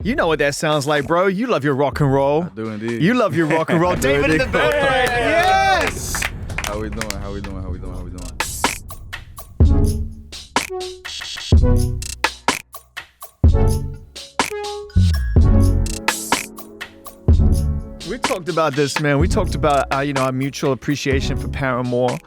You know what that sounds like, bro. You love your rock and roll. I do indeed. You love your rock and roll. David in the Bridge. Yes. How we doing? How we doing? How we doing? How we doing? We talked about this, man. We talked about our mutual appreciation for Paramore.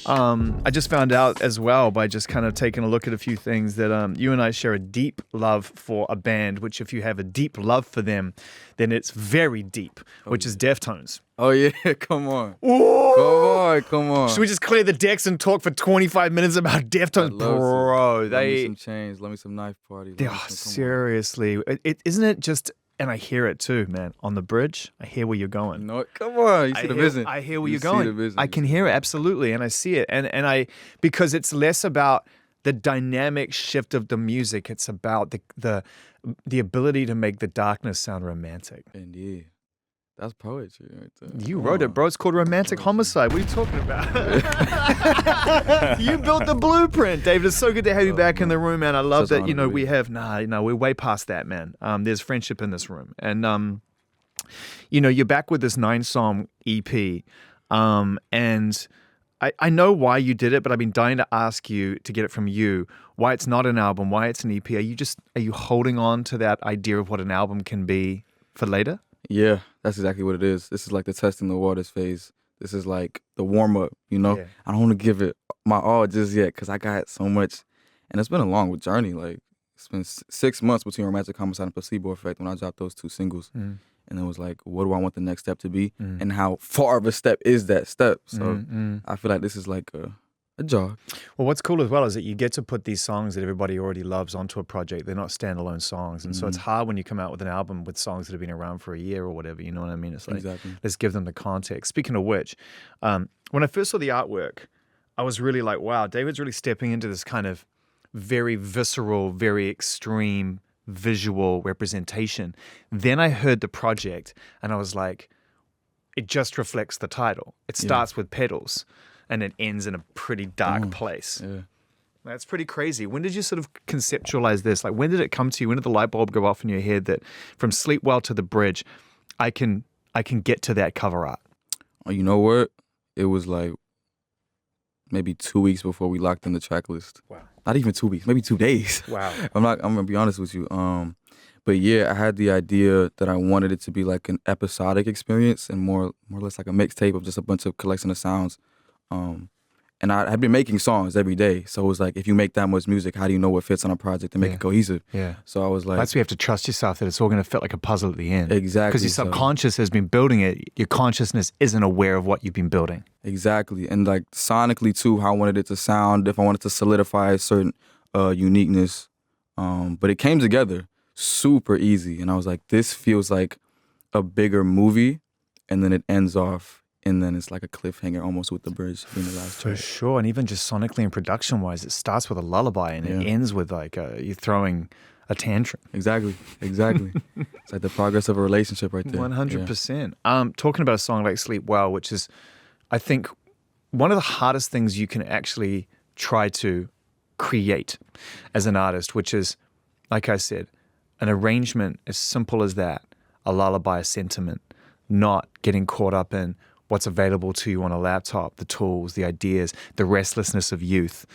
I just found out as well by just kind of taking a look at a few things that you and I share a deep love for a band, which if you have a deep love for them, then it's very deep, which is Deftones. Oh yeah, come on. Ooh. Come on. Should we just clear the decks and talk for 25 minutes about Deftones? Bro, love me some chains, love me some knife party. Seriously. Isn't it just... And I hear it too, man. On the bridge, I hear where you're going. No, come on, you see the vision. I hear where you're going. I can hear it, absolutely, and I see it. And I, because it's less about the dynamic shift of the music, it's about the ability to make the darkness sound romantic. Indeed. That's poetry right there. You wrote it, bro. It's called Romantic Homicide. What are you talking about? You built the blueprint, David. It's so good to have you back in the room, man. I love that, we have, we're way past that, man. There's friendship in this room. And, you're back with this 9-song EP. And I know why you did it, but I've been dying to ask you, to get it from you, why it's not an album, why it's an EP. Are you holding on to that idea of what an album can be for later? Yeah, that's exactly what it is. This is like the testing the waters phase. This is like the warm-up, Yeah. I don't want to give it my all just yet because I got so much. And it's been a long journey. Like, it's been 6 months between Romantic Homicide and Placebo Effect when I dropped those 2 singles. And it was like, what do I want the next step to be? And how far of a step is that step? So I feel like this is like a jog. Well, what's cool as well is that you get to put these songs that everybody already loves onto a project. They're not standalone songs. And so it's hard when you come out with an album with songs that have been around for a year or whatever, you know what I mean? It's like, let's give them the context. Speaking of which, when I first saw the artwork, I was really like, wow, David's really stepping into this kind of very visceral, very extreme visual representation. Then I heard the project and I was like, it just reflects the title. It starts with Petals. And it ends in a pretty dark place. Yeah. That's pretty crazy. When did you sort of conceptualize this? Like, when did it come to you? When did the light bulb go off in your head that from Sleep Well to The Bridge, I can get to that cover art? Oh, you know what? It was like maybe 2 weeks before we locked in the Tracklist. Wow. Not even 2 weeks, maybe 2 days. Wow. I'm gonna be honest with you. But yeah, I had the idea that I wanted it to be like an episodic experience and more or less like a mixtape of just a bunch of collection of sounds. And I had been making songs every day. So it was like, if you make that much music, how do you know what fits on a project and make it cohesive? Yeah. So I was like... That's why you have to trust yourself that it's all going to fit like a puzzle at the end. Exactly. Because your subconscious has been building it. Your consciousness isn't aware of what you've been building. Exactly. And like sonically too, how I wanted it to sound, if I wanted to solidify a certain uniqueness. But it came together super easy. And I was like, this feels like a bigger movie. And then it ends off. And then it's like a cliffhanger almost with the bridge being the last track. For sure. And even just sonically and production-wise, it starts with a lullaby and it ends with like you throwing a tantrum. Exactly. It's like the progress of a relationship right there. 100%. Talking about a song like Sleep Well, which is, I think, one of the hardest things you can actually try to create as an artist, which is, like I said, an arrangement as simple as that, a lullaby, a sentiment, not getting caught up in what's available to you on a laptop, the tools, the ideas, the restlessness of youth,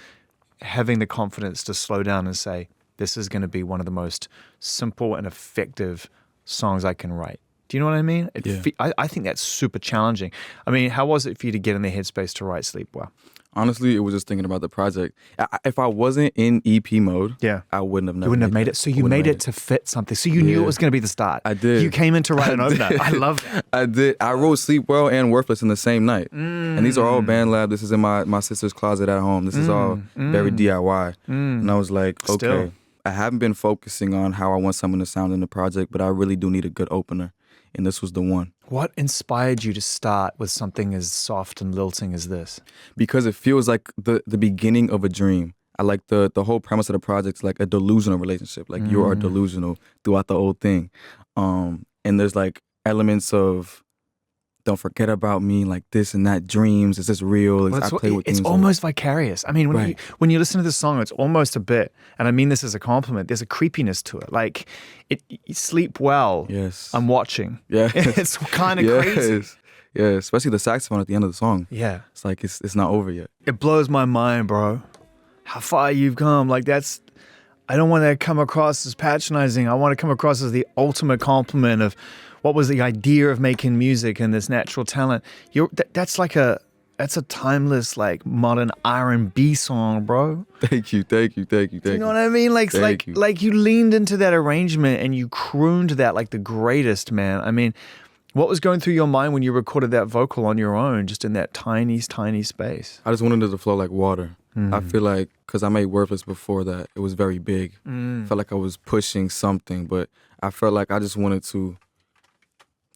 having the confidence to slow down and say, this is going to be one of the most simple and effective songs I can write. Do you know what I mean? I think that's super challenging. I mean, how was it for you to get in the headspace to write Sleep Well? Honestly, it was just thinking about the project. If I wasn't in EP mode, I wouldn't have You wouldn't have made it. So you made it to fit something. So you knew it was going to be the start. I did. You came in to write an opener. I love that. I did. I wrote Sleep Well and Worthless in the same night. And these are all band lab. This is in my sister's closet at home. This is all very DIY. And I was like, okay, I haven't been focusing on how I want something to sound in the project, but I really do need a good opener. And this was the one. What inspired you to start with something as soft and lilting as this? Because it feels like the beginning of a dream. I like the whole premise of the project is like a delusional relationship. Like you are delusional throughout the whole thing. And there's like elements of don't forget about me, like this and that, dreams, is this real? Well, I play with it's things almost vicarious. I mean, when you listen to the song, it's almost a bit, and I mean this as a compliment, there's a creepiness to it. Like, you sleep well. Yes. I'm watching. Yeah. It's kind of crazy. Yeah, especially the saxophone at the end of the song. Yeah. It's like, it's not over yet. It blows my mind, bro. How far you've come. Like, I don't want to come across as patronizing. I want to come across as the ultimate compliment of what was the idea of making music and this natural talent. That's a timeless, like, modern R&B song, bro. Thank you. You know what I mean? Like you leaned into that arrangement and you crooned that like the greatest, man. I mean, what was going through your mind when you recorded that vocal on your own, just in that tiny, tiny space? I just wanted it to flow like water. I feel like, because I made Worthless before that, it was very big. Felt like I was pushing something, but I felt like I just wanted to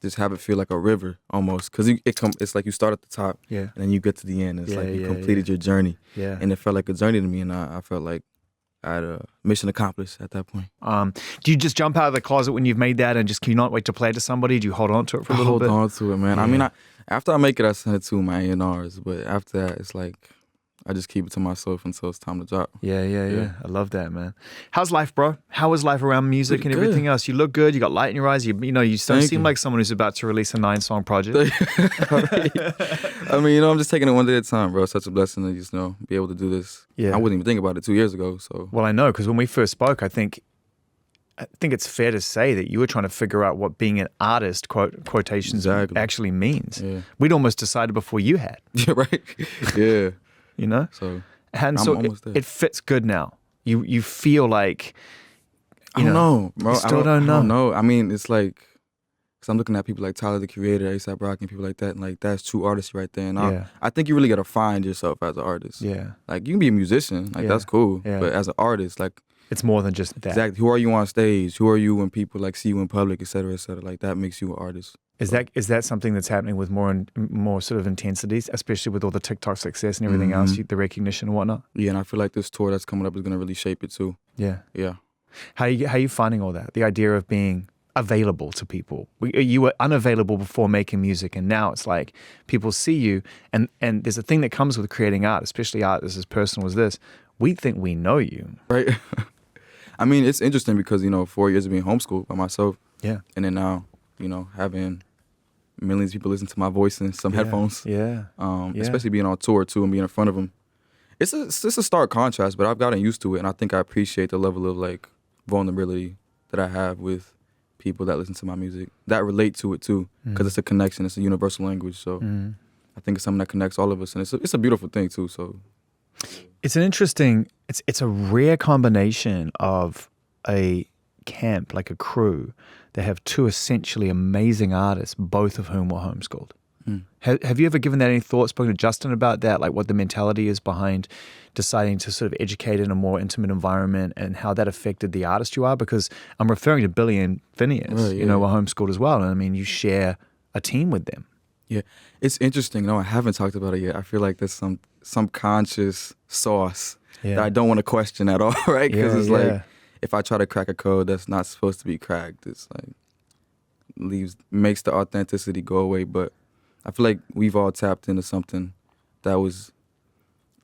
just have it feel like a river almost, because it's like you start at the top, and then you get to the end. It's like you completed your journey, and it felt like a journey to me, and I felt like I had a mission accomplished at that point. Do you just jump out of the closet when you've made that and just can you not wait to play it to somebody? Do you hold on to it for a little bit? Hold on to it, man. I mean, after I make it, I send it to my A&Rs, but after that, it's like I just keep it to myself until it's time to drop. Yeah. I love that, man. How's life, bro? How is life around music Pretty and good. everything else? You look good. You got light in your eyes. You don't seem like someone who's about to release a 9-song project. I mean, I'm just taking it one day at a time, bro. It's such a blessing to just, be able to do this. Yeah. I wouldn't even think about it 2 years ago, so. Well, I know, because when we first spoke, I think it's fair to say that you were trying to figure out what being an artist, quotations, actually means. Yeah. We'd almost decided before you had. Yeah, right? Yeah. You know? So, and I'm so almost there. it fits good now. You feel like, I don't know, bro. You still don't know. I don't know. I mean, it's like, because I'm looking at people like Tyler, the Creator, A$AP Rocky, and people like that, and like that's true artistry right there. And I think you really got to find yourself as an artist. Yeah. Like, you can be a musician, like that's cool. Yeah. But as an artist, like, it's more than just that. Exactly. Who are you on stage? Who are you when people like see you in public, et cetera, et cetera? Like, that makes you an artist. Is that something that's happening with more sort of intensities, especially with all the TikTok success and everything else, the recognition and whatnot? Yeah, and I feel like this tour that's coming up is gonna really shape it too. Yeah. Yeah. How you finding all that? The idea of being available to people. You were unavailable before making music, and now it's like people see you, and there's a thing that comes with creating art, especially art that's as personal as this. We think we know you, right? I mean, it's interesting because 4 years of being homeschooled by myself. Yeah. And then now, having millions of people listen to my voice in some headphones. Yeah. Especially being on tour too and being in front of them. It's a stark contrast, but I've gotten used to it, and I think I appreciate the level of like vulnerability that I have with people that listen to my music that relate to it too, because it's a connection. It's a universal language. So I think it's something that connects all of us, and it's a beautiful thing too. So it's an interesting. It's a rare combination of a camp, like a crew, that have two essentially amazing artists, both of whom were homeschooled. Have you ever given that any thought, spoken to Justin about that, like what the mentality is behind deciding to sort of educate in a more intimate environment and how that affected the artist you are? Because I'm referring to Billy and Phineas, were homeschooled as well. And I mean, you share a team with them. Yeah, it's interesting. No, I haven't talked about it yet. I feel like there's some subconscious sauce that I don't want to question at all, right? Because it's like, if I try to crack a code that's not supposed to be cracked, it's like makes the authenticity go away. But I feel like we've all tapped into something that was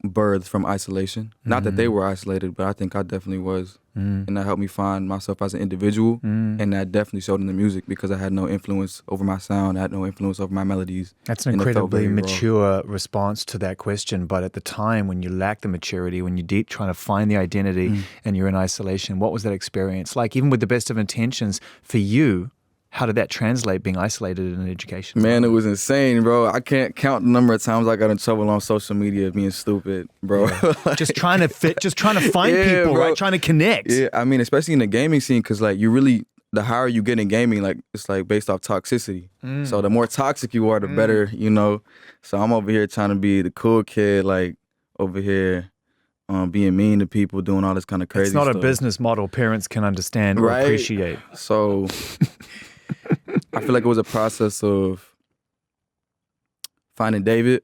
birthed from isolation. Not that they were isolated, but I think I definitely was. And that helped me find myself as an individual. And that definitely showed in the music because I had no influence over my sound. I had no influence over my melodies. That's an incredibly mature response to that question. But at the time when you lack the maturity, when you're deep trying to find the identity and you're in isolation, what was that experience like? Even with the best of intentions for you, how did that translate being isolated in education? Man, it was insane, bro. I can't count the number of times I got in trouble on social media being stupid, bro. Yeah. Just trying to find people, bro. Right? Trying to connect. Yeah, I mean, especially in the gaming scene, because like the higher you get in gaming, like it's like based off toxicity. So the more toxic you are, the better, So I'm over here trying to be the cool kid, like over here being mean to people, doing all this kind of crazy stuff. It's not a business model parents can understand or appreciate. So I feel like it was a process of finding David,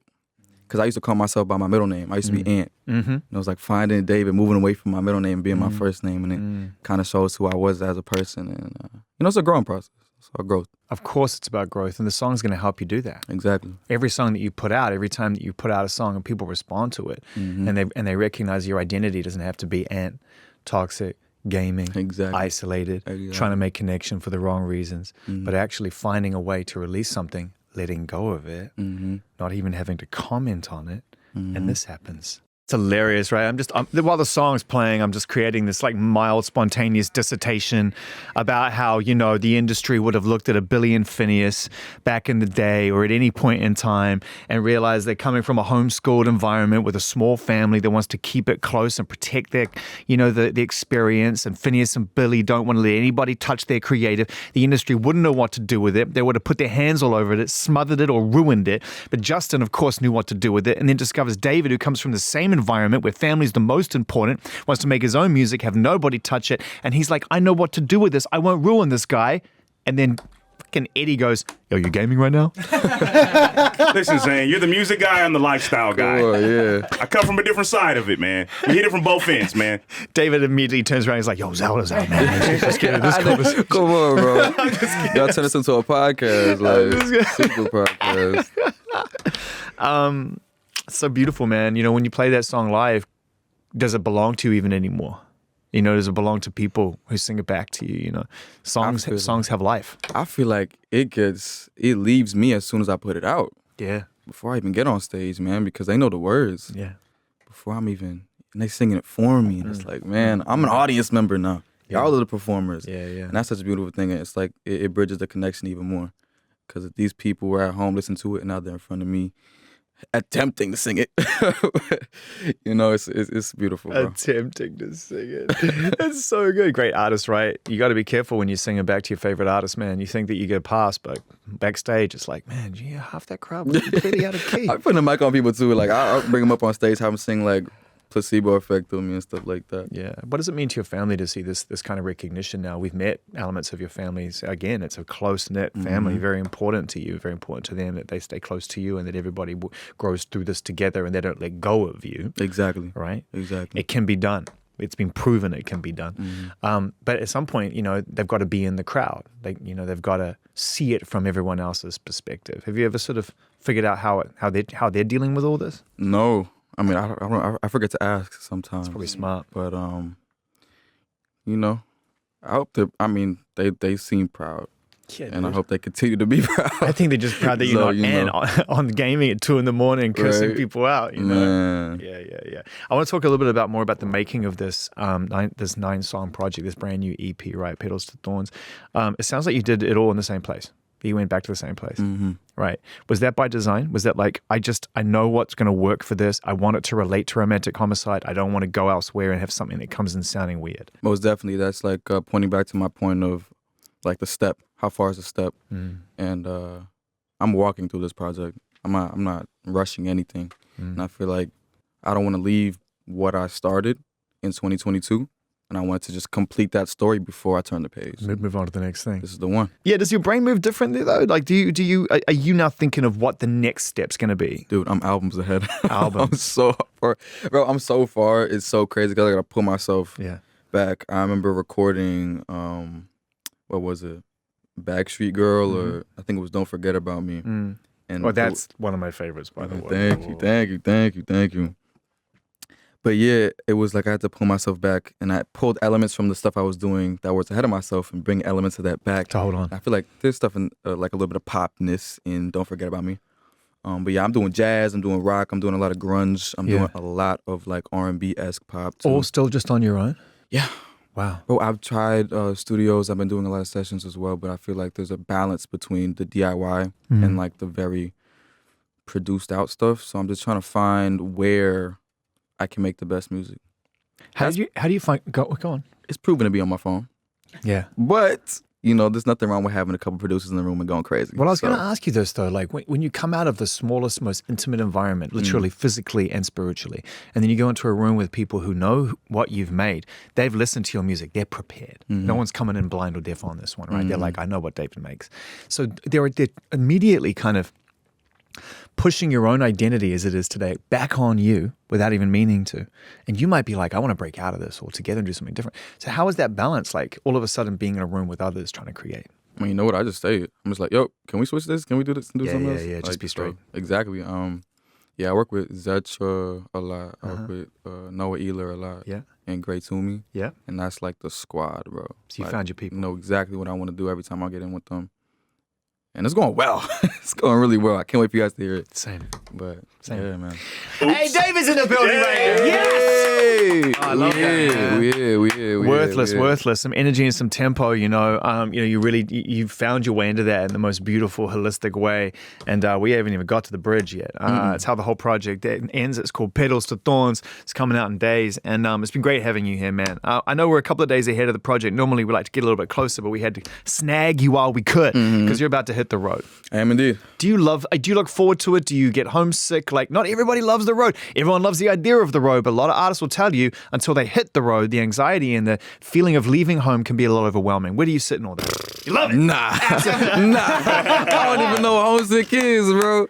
because I used to call myself by my middle name. I used to be Ant. And it was like finding David, moving away from my middle name and being my first name, and it kind of shows who I was as a person. And it's a growing process. It's all growth. Of course it's about growth, and the song's going to help you do that. Exactly. Every song that you put out, every time that you put out a song and people respond to it, and they recognize your identity doesn't have to be toxic, gaming, isolated, trying to make connection for the wrong reasons, but actually finding a way to release something, letting go of it, not even having to comment on it, and this happens. It's hilarious, right? While the song's playing, I'm just creating this like mild, spontaneous dissertation about how, the industry would have looked at a Billy and Phineas back in the day or at any point in time and realized they're coming from a homeschooled environment with a small family that wants to keep it close and protect their, the experience. And Phineas and Billy don't want to let anybody touch their creative. The industry wouldn't know what to do with it. They would have put their hands all over it, smothered it or ruined it. But Justin, of course, knew what to do with it, and then discovers David, who comes from the same environment where family's the most important, wants to make his own music, have nobody touch it, and he's like, I know what to do with this. I won't ruin this guy. And then fucking Eddie goes, yo, you gaming right now? Listen, Zane, you're the music guy, I'm the lifestyle guy. Oh, yeah. I come from a different side of it, man. We hit it from both ends, man. David immediately turns around and he's like, yo, Zelda's out, man. Let's get into this conversation. Come on, bro. Y'all turn this into a podcast, like super podcast. So beautiful, man. When you play that song live, does it belong to you even anymore? Does it belong to people who sing it back to you? Songs have life. I feel like it leaves me as soon as I put it out. Yeah. Before I even get on stage, man, because they know the words. Yeah. And they singing it for me. And it's like, man, I'm an audience member now. Y'all are the performers. Yeah. And that's such a beautiful thing. And it's like, it bridges the connection even more. Because if these people were at home listening to it and now they're in front of me, attempting to sing it. It's beautiful, bro. Attempting to sing it. That's so good. Great artist, right? You got to be careful when you sing it back to your favorite artist, man. You think that you get a pass, but backstage, it's like, man, half that crowd was completely out of key. I put the mic on people too. Like, I'll bring them up on stage, have them sing like Placebo Effect on me and stuff like that. Yeah. What does it mean to your family to see this kind of recognition now? We've met elements of your families. Again, it's a close-knit family, very important to you, very important to them that they stay close to you and that everybody grows through this together and they don't let go of you. Exactly. Right? Exactly. It can be done. It's been proven it can be done. But at some point, they've got to be in the crowd. They've got to see it from everyone else's perspective. Have you ever sort of figured out how they're dealing with all this? No. I mean, I forget to ask sometimes. It's probably smart. But, I hope they seem proud. Yeah, and I hope they continue to be proud. I think they're just proud that you're not on gaming at 2 a.m, cursing people out. Man. Yeah. I want to talk a little bit more about the making of this 9-song project, this brand new EP, right? Petals to Thorns. It sounds like you did it all in the same place. You went back to the same place, right? Was that by design? Was that like, I know what's going to work for this. I want it to relate to Romantic Homicide. I don't want to go elsewhere and have something that comes in sounding weird. Most definitely. That's like pointing back to my point of like the step. How far is the step? And I'm walking through this project. I'm not rushing anything. And I feel like I don't want to leave what I started in 2022. And I wanted to just complete that story before I turn the page. Move on to the next thing. This is the one. Yeah, does your brain move differently though? Like, are you now thinking of what the next step's gonna be? Dude, I'm albums ahead. Albums. I'm so far. Bro, I'm so far. It's so crazy because I gotta pull myself back. I remember recording, what was it? Backstreet Girl, or I think it was Don't Forget About Me. And that's one of my favorites, by the way. Thank you. But yeah, it was like I had to pull myself back, and I pulled elements from the stuff I was doing that was ahead of myself and bring elements of that back. To hold on. I feel like there's stuff in like a little bit of popness in Don't Forget About Me. But yeah, I'm doing jazz, I'm doing rock, I'm doing a lot of grunge, I'm doing a lot of like R&B-esque pop too. All still just on your own? Yeah. Wow. Well, I've tried studios, I've been doing a lot of sessions as well, but I feel like there's a balance between the DIY and like the very produced out stuff. So I'm just trying to find where I can make the best music. How do you find go on? It's proven to be on my phone. Yeah. But, there's nothing wrong with having a couple producers in the room and going crazy. Well, I was going to ask you this though, like when you come out of the smallest, most intimate environment, literally physically and spiritually, and then you go into a room with people who know what you've made, they've listened to your music, they're prepared. No one's coming in blind or deaf on this one, right? They're like, I know what David makes. So they're immediately kind of pushing your own identity as it is today back on you without even meaning to. And you might be like, I want to break out of this altogether and do something different. So how is that balance like all of a sudden being in a room with others trying to create? I mean, you know what? I just say it. I'm just like, yo, can we switch this? Can we do this and do something else? Yeah, just like, be straight. So, exactly. Yeah, I work with Zetra a lot. I work with Noah Ealer a lot. Yeah. And Gray Toomey. Yeah. And that's like the squad, bro. So you like, found your people. Know exactly what I want to do every time I get in with them. And it's going well. It's going really well. I can't wait for you guys to hear it. Same. But Same. yeah, man. Hey, David's in the building right here. Yes! Oh, I love that, man. We here. Worthless. Some energy and some tempo, you know. You found your way into that in the most beautiful, holistic way. And we haven't even got to the bridge yet. It's how the whole project ends. It's called Petals To Thorns. It's coming out in days. And it's been great having you here, man. I know we're a couple of days ahead of the project. Normally we like to get a little bit closer, but we had to snag you while we could because you're about to hit the road. I am indeed. Do you look forward to it? Do you get homesick? Like, not everybody loves the road. Everyone loves the idea of the road, but a lot of artists will tell you until they hit the road, the anxiety and the feeling of leaving home can be a little overwhelming. Where do you sit in all that? You love it? Nah. I don't even know what homesick is, bro.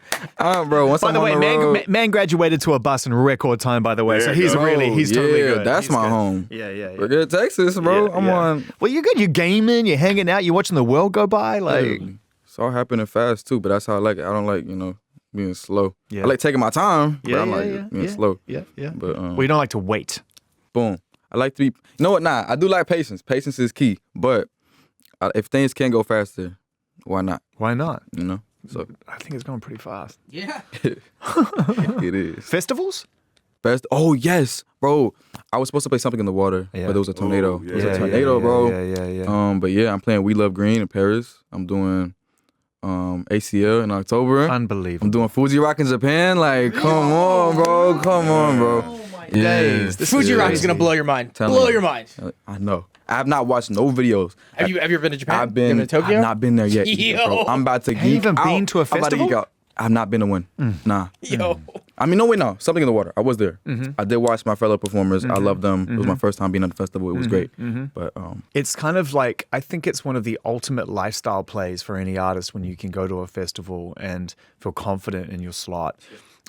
Once by I'm the way, on the road, man graduated to a bus in record time, by the way, so he's totally good. That's my home. Yeah. We're good, Texas, bro. I'm on. Well, you're good. You're gaming. You're hanging out. You're watching the world go by. Like, it's all happening fast too, but that's how I like it. I don't like being slow. Yeah. I like taking my time, but I'm like being slow. Yeah. But well, you don't like to wait. Boom. I like to be. You know what? Nah, I do like patience. Patience is key. But if things can go faster, why not? Why not? You know. So I think it's going pretty fast. Yeah. it is. Festivals? Best. Oh yes, bro. I was supposed to play Something in the Water, but there was a tornado. There was a tornado, bro. Yeah. But yeah, I'm playing We Love Green in Paris. I'm doing ACL in October. Unbelievable. I'm doing Fuji Rock in Japan. Like, come on, bro. Oh my Yes. The Fuji Rock is gonna blow your mind. Your mind. I know. I have not watched no videos. Have you ever been to Japan? I've been to Tokyo? I've not been there yet. Bro. I'm about to geek out. Have you even been to a I'm about to festival? geek out. I've not been to one. Nah. Yo. I mean, no. Something in the Water. I was there. I did watch my fellow performers. I love them. It was my first time being at the festival. It was great. But it's kind of like, I think it's one of the ultimate lifestyle plays for any artist when you can go to a festival and feel confident in your slot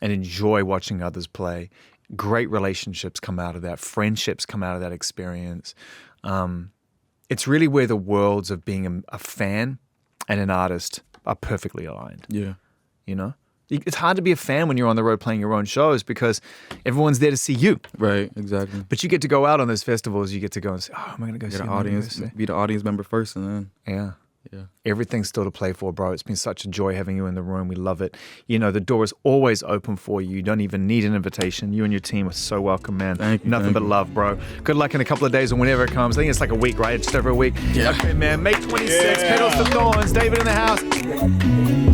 and enjoy watching others play. Great relationships come out of that. Friendships come out of that experience. It's really where the worlds of being a fan and an artist are perfectly aligned. yeah. You know? It's hard to be a fan when you're on the road playing your own shows because everyone's there to see you. Right, exactly. But you get to go out on those festivals. You get to go and say, "Oh, am I going to go see Get an an audience, be the audience member first, and then Yeah. yeah. Everything's still to play for, bro. It's been such a joy having you in the room. We love it. You know, the door is always open for you. You don't even need an invitation. You and your team are so welcome, man. Thank you. Nothing but love, bro. Good luck in a couple of days or whenever it comes. I think it's like a week, right? Just over a week. Yeah. Okay, man. May 26th, Petals To Thorns. David in the house.